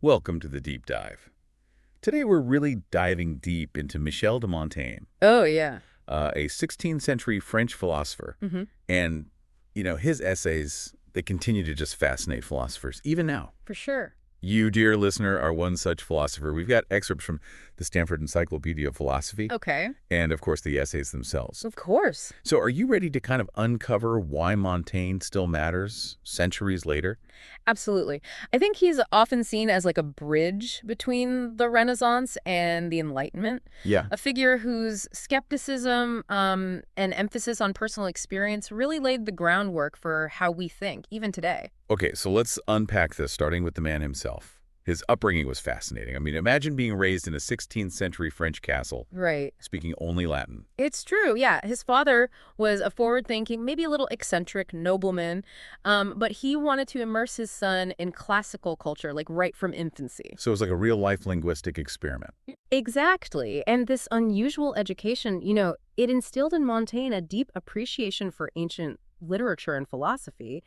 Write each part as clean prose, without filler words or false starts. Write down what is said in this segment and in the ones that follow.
Welcome to the Deep Dive. Today we're really diving deep into Michel de Montaigne, Oh, yeah. a 16th century French philosopher. Hmm. And, his essays, they continue to just fascinate philosophers, even now. For sure. You, dear listener, are one such philosopher. We've got excerpts from the Stanford Encyclopedia of Philosophy Okay. and, of course, the essays themselves. Of course. So are you ready to kind of uncover why Montaigne still matters centuries later? Absolutely. I think he's often seen as like a bridge between the Renaissance and the Enlightenment, Yeah. a figure whose skepticism and emphasis on personal experience really laid the groundwork for how we think, even today. Okay, so let's unpack this, starting with the man himself. His upbringing was fascinating. I mean, imagine being raised in a 16th century French castle, Right. speaking only Latin. It's true, yeah. His father was a forward-thinking, maybe a little eccentric nobleman, but he wanted to immerse his son in classical culture, like right from infancy. So it was like a real-life linguistic experiment. Exactly. And this unusual education, it instilled in Montaigne a deep appreciation for ancient literature and philosophy,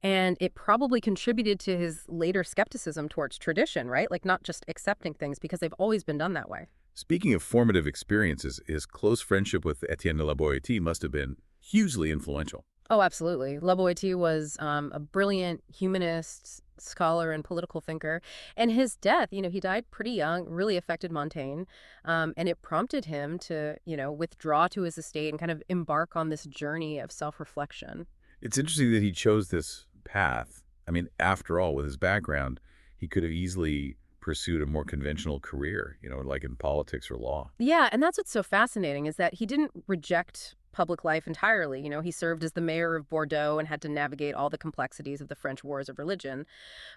and it probably contributed to his later skepticism towards tradition, right? Like not just accepting things because they've always been done that way. Speaking of formative experiences, his close friendship with Etienne de la Boétie must have been hugely influential. Oh, absolutely. La Boétie was a brilliant humanist, scholar, and political thinker. And his death, he died pretty young, really affected Montaigne. And it prompted him to, withdraw to his estate and kind of embark on this journey of self-reflection. It's interesting that he chose this path. I mean, after all, with his background, he could have easily pursued a more conventional career, like in politics or law. Yeah, and that's what's so fascinating is that he didn't reject public life entirely. He served as the mayor of Bordeaux and had to navigate all the complexities of the French wars of religion.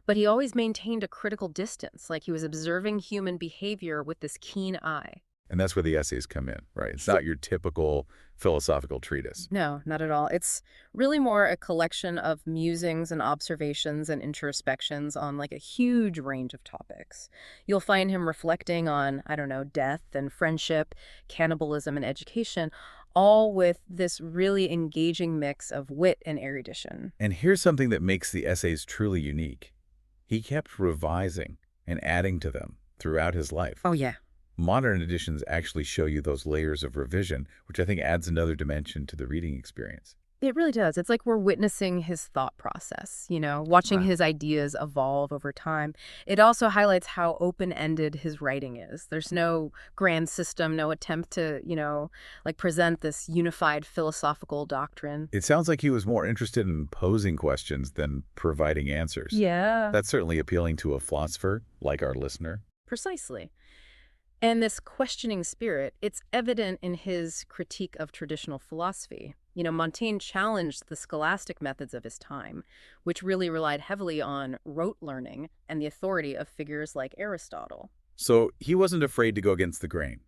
But he always maintained a critical distance, like he was observing human behavior with this keen eye. And that's where the essays come in, right? It's not your typical philosophical treatise. No, not at all. It's really more a collection of musings and observations and introspections on like a huge range of topics. You'll find him reflecting on, I don't know, death and friendship, cannibalism and education, all with this really engaging mix of wit and erudition. And here's something that makes the essays truly unique. He kept revising and adding to them throughout his life. Oh, yeah. Modern editions actually show you those layers of revision, which I think adds another dimension to the reading experience. It really does. It's like we're witnessing his thought process, watching Wow. his ideas evolve over time. It also highlights how open-ended his writing is. There's no grand system, no attempt to, like present this unified philosophical doctrine. It sounds like he was more interested in posing questions than providing answers. Yeah. That's certainly appealing to a philosopher like our listener. Precisely. And this questioning spirit, it's evident in his critique of traditional philosophy. Montaigne challenged the scholastic methods of his time, which really relied heavily on rote learning and the authority of figures like Aristotle. So he wasn't afraid to go against the grain.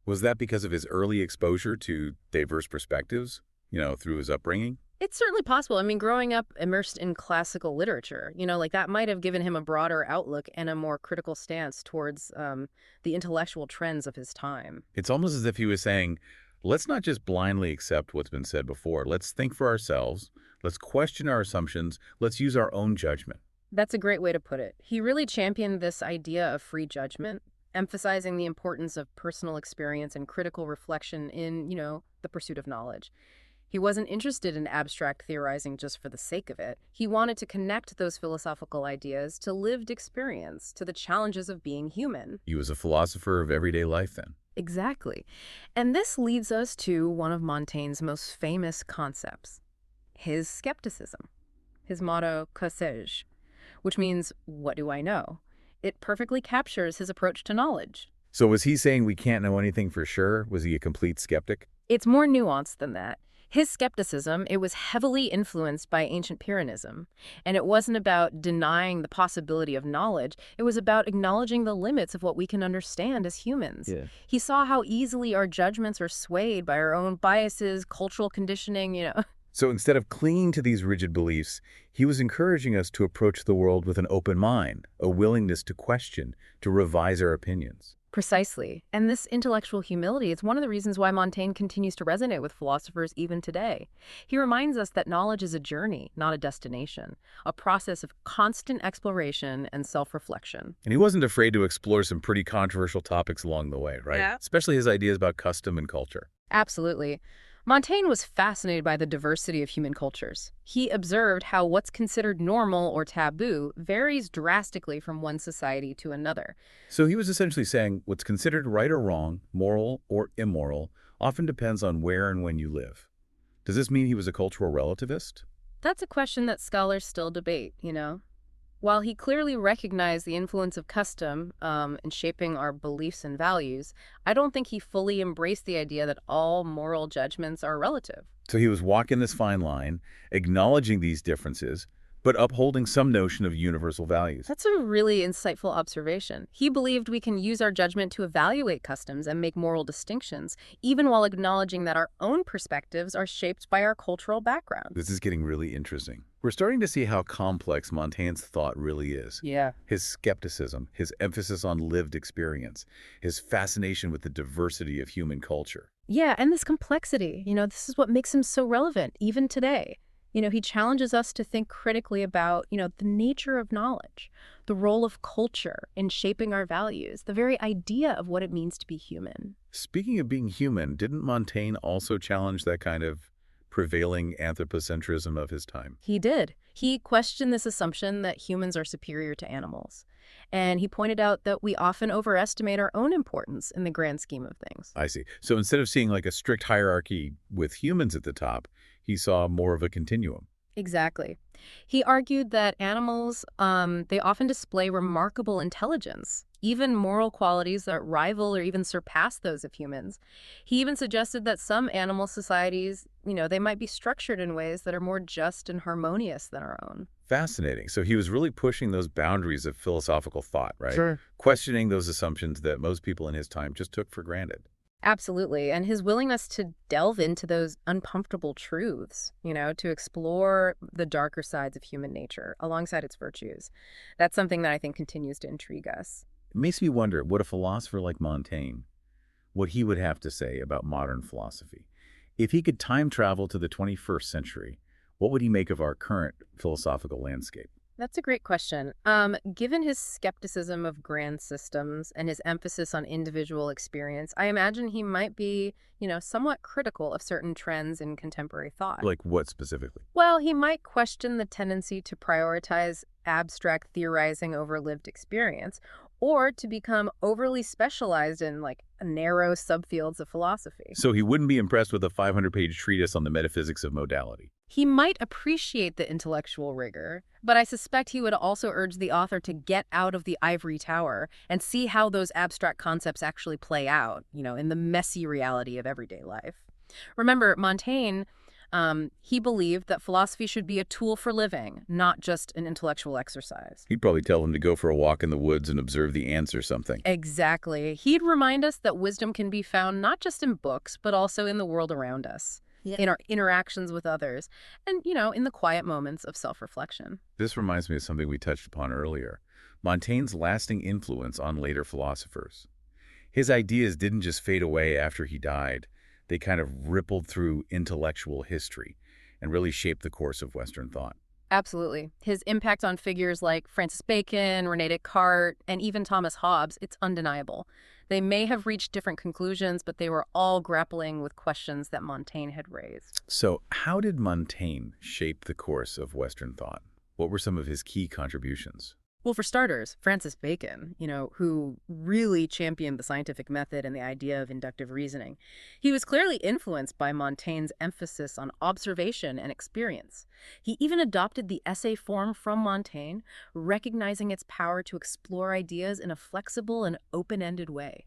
Was that because of his early exposure to diverse perspectives, through his upbringing? It's certainly possible. I mean, growing up immersed in classical literature, like that might have given him a broader outlook and a more critical stance towards the intellectual trends of his time. It's almost as if he was saying, let's not just blindly accept what's been said before. Let's think for ourselves. Let's question our assumptions. Let's use our own judgment. That's a great way to put it. He really championed this idea of free judgment, emphasizing the importance of personal experience and critical reflection in, the pursuit of knowledge. He wasn't interested in abstract theorizing just for the sake of it. He wanted to connect those philosophical ideas to lived experience, to the challenges of being human. He was a philosopher of everyday life then. Exactly. And this leads us to one of Montaigne's most famous concepts, his skepticism. His motto, Que sais-je, which means, what do I know? It perfectly captures his approach to knowledge. So was he saying we can't know anything for sure? Was he a complete skeptic? It's more nuanced than that. His skepticism, it was heavily influenced by ancient Pyrrhonism, and it wasn't about denying the possibility of knowledge. It was about acknowledging the limits of what we can understand as humans. Yeah. He saw how easily our judgments are swayed by our own biases, cultural conditioning. So instead of clinging to these rigid beliefs, he was encouraging us to approach the world with an open mind, a willingness to question, to revise our opinions. Precisely. And this intellectual humility is one of the reasons why Montaigne continues to resonate with philosophers even today. He reminds us that knowledge is a journey, not a destination, a process of constant exploration and self-reflection. And he wasn't afraid to explore some pretty controversial topics along the way, right? Yeah. Especially his ideas about custom and culture. Absolutely. Montaigne was fascinated by the diversity of human cultures. He observed how what's considered normal or taboo varies drastically from one society to another. So he was essentially saying what's considered right or wrong, moral or immoral, often depends on where and when you live. Does this mean he was a cultural relativist? That's a question that scholars still debate. While he clearly recognized the influence of custom in shaping our beliefs and values, I don't think he fully embraced the idea that all moral judgments are relative. So he was walking this fine line, acknowledging these differences, but upholding some notion of universal values. That's a really insightful observation. He believed we can use our judgment to evaluate customs and make moral distinctions, even while acknowledging that our own perspectives are shaped by our cultural background. This is getting really interesting. We're starting to see how complex Montaigne's thought really is. Yeah. His skepticism, his emphasis on lived experience, his fascination with the diversity of human culture. Yeah, and this complexity, this is what makes him so relevant, even today. He challenges us to think critically about the nature of knowledge, the role of culture in shaping our values, the very idea of what it means to be human. Speaking of being human, didn't Montaigne also challenge that kind of prevailing anthropocentrism of his time? He did. He questioned this assumption that humans are superior to animals. And he pointed out that we often overestimate our own importance in the grand scheme of things. I see. So instead of seeing like a strict hierarchy with humans at the top, he saw more of a continuum. Exactly. He argued that animals, they often display remarkable intelligence, even moral qualities that rival or even surpass those of humans. He even suggested that some animal societies, they might be structured in ways that are more just and harmonious than our own. Fascinating. So he was really pushing those boundaries of philosophical thought, right? Sure. Questioning those assumptions that most people in his time just took for granted. Absolutely. And his willingness to delve into those uncomfortable truths, to explore the darker sides of human nature alongside its virtues. That's something that I think continues to intrigue us. It makes me wonder what a philosopher like Montaigne, what he would have to say about modern philosophy. If he could time travel to the 21st century, what would he make of our current philosophical landscape? That's a great question. Given his skepticism of grand systems and his emphasis on individual experience, I imagine he might be, somewhat critical of certain trends in contemporary thought. Like what specifically? Well, he might question the tendency to prioritize abstract theorizing over lived experience, or to become overly specialized in narrow subfields of philosophy. So he wouldn't be impressed with a 500-page treatise on the metaphysics of modality. He might appreciate the intellectual rigor, but I suspect he would also urge the author to get out of the ivory tower and see how those abstract concepts actually play out, in the messy reality of everyday life. Remember, Montaigne, he believed that philosophy should be a tool for living, not just an intellectual exercise. He'd probably tell them to go for a walk in the woods and observe the ants or something. Exactly. He'd remind us that wisdom can be found not just in books, but also in the world around us. Yeah. In our interactions with others, and in the quiet moments of self-reflection. This reminds me of something we touched upon earlier, Montaigne's lasting influence on later philosophers. His ideas didn't just fade away after he died. They kind of rippled through intellectual history and really shaped the course of Western thought. Absolutely. His impact on figures like Francis Bacon, René Descartes, and even Thomas Hobbes, it's undeniable. They may have reached different conclusions, but they were all grappling with questions that Montaigne had raised. So how did Montaigne shape the course of Western thought? What were some of his key contributions? Well, for starters, Francis Bacon, who really championed the scientific method and the idea of inductive reasoning. He was clearly influenced by Montaigne's emphasis on observation and experience. He even adopted the essay form from Montaigne, recognizing its power to explore ideas in a flexible and open-ended way.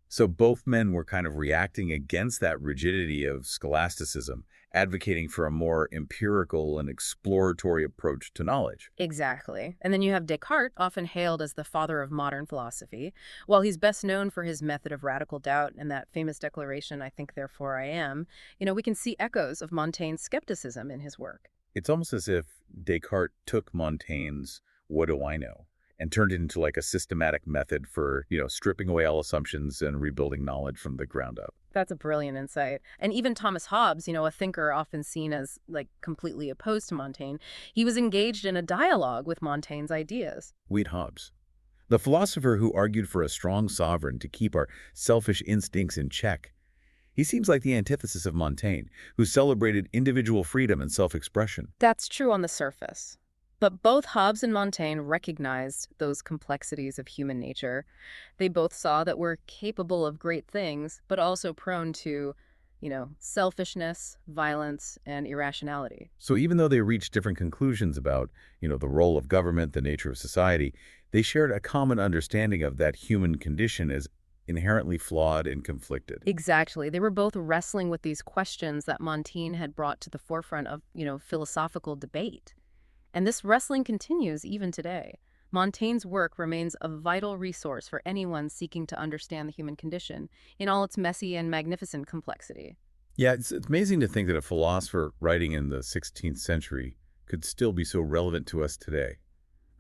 So both men were kind of reacting against that rigidity of scholasticism, advocating for a more empirical and exploratory approach to knowledge. Exactly. And then you have Descartes, often hailed as the father of modern philosophy. While he's best known for his method of radical doubt and that famous declaration, I think, therefore I am, we can see echoes of Montaigne's skepticism in his work. It's almost as if Descartes took Montaigne's "what do I know?" and turned it into like a systematic method for, stripping away all assumptions and rebuilding knowledge from the ground up. That's a brilliant insight. And even Thomas Hobbes, a thinker often seen as like completely opposed to Montaigne, he was engaged in a dialogue with Montaigne's ideas. Wade Hobbes, the philosopher who argued for a strong sovereign to keep our selfish instincts in check. He seems like the antithesis of Montaigne, who celebrated individual freedom and self-expression. That's true on the surface. But both Hobbes and Montaigne recognized those complexities of human nature. They both saw that we're capable of great things, but also prone to, selfishness, violence, and irrationality. So even though they reached different conclusions about, the role of government, the nature of society, they shared a common understanding of that human condition as inherently flawed and conflicted. Exactly. They were both wrestling with these questions that Montaigne had brought to the forefront of, philosophical debate. And this wrestling continues even today. Montaigne's work remains a vital resource for anyone seeking to understand the human condition in all its messy and magnificent complexity. Yeah, it's amazing to think that a philosopher writing in the 16th century could still be so relevant to us today.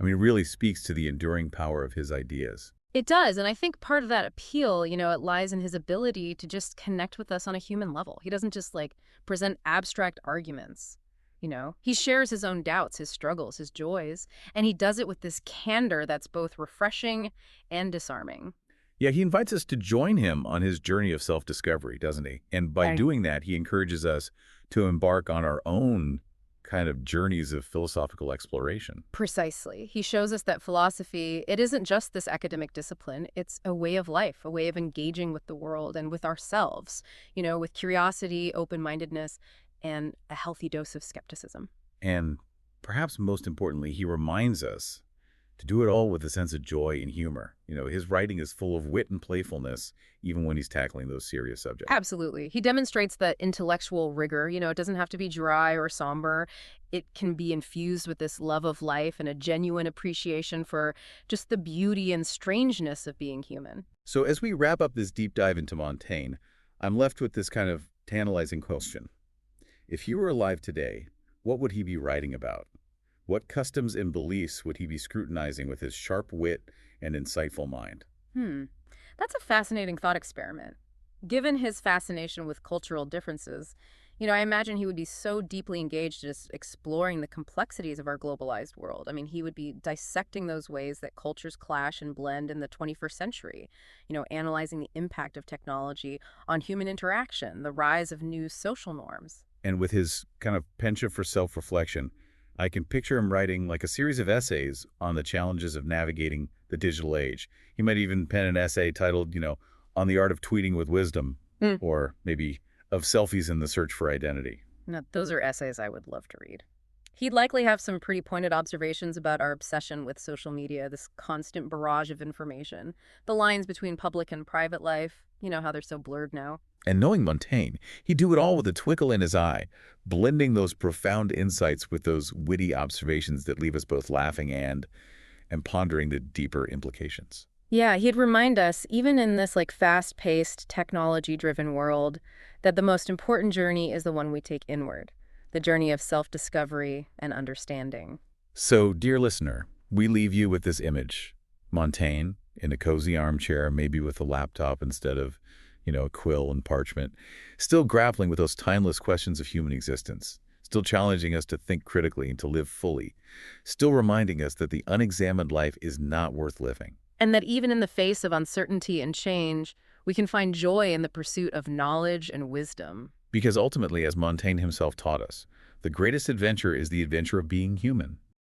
I mean, it really speaks to the enduring power of his ideas. It does, and I think part of that appeal, it lies in his ability to just connect with us on a human level. He doesn't just, present abstract arguments. He shares his own doubts, his struggles, his joys, and he does it with this candor that's both refreshing and disarming. Yeah, he invites us to join him on his journey of self-discovery, doesn't he? And by Right. doing that, he encourages us to embark on our own kind of journeys of philosophical exploration. Precisely. He shows us that philosophy, it isn't just this academic discipline, it's a way of life, a way of engaging with the world and with ourselves, with curiosity, open-mindedness, and a healthy dose of skepticism. And perhaps most importantly, he reminds us to do it all with a sense of joy and humor. His writing is full of wit and playfulness, even when he's tackling those serious subjects. Absolutely. He demonstrates that intellectual rigor, it doesn't have to be dry or somber. It can be infused with this love of life and a genuine appreciation for just the beauty and strangeness of being human. So as we wrap up this deep dive into Montaigne, I'm left with this kind of tantalizing question. If he were alive today, what would he be writing about? What customs and beliefs would he be scrutinizing with his sharp wit and insightful mind? That's a fascinating thought experiment. Given his fascination with cultural differences, I imagine he would be so deeply engaged just exploring the complexities of our globalized world. I mean, he would be dissecting those ways that cultures clash and blend in the 21st century, analyzing the impact of technology on human interaction, the rise of new social norms. And with his kind of penchant for self-reflection, I can picture him writing like a series of essays on the challenges of navigating the digital age. He might even pen an essay titled, On the Art of Tweeting with Wisdom, Mm. or maybe Of Selfies in the Search for Identity. Now, those are essays I would love to read. He'd likely have some pretty pointed observations about our obsession with social media, this constant barrage of information, the lines between public and private life, how they're so blurred now. And knowing Montaigne, he'd do it all with a twinkle in his eye, blending those profound insights with those witty observations that leave us both laughing and pondering the deeper implications. Yeah, he'd remind us, even in this fast-paced, technology-driven world, that the most important journey is the one we take inward, the journey of self-discovery and understanding. So, dear listener, we leave you with this image. Montaigne, in a cozy armchair, maybe with a laptop instead of, a quill and parchment, still grappling with those timeless questions of human existence, still challenging us to think critically and to live fully, still reminding us that the unexamined life is not worth living. And that even in the face of uncertainty and change, we can find joy in the pursuit of knowledge and wisdom. Because ultimately, as Montaigne himself taught us, the greatest adventure is the adventure of being human.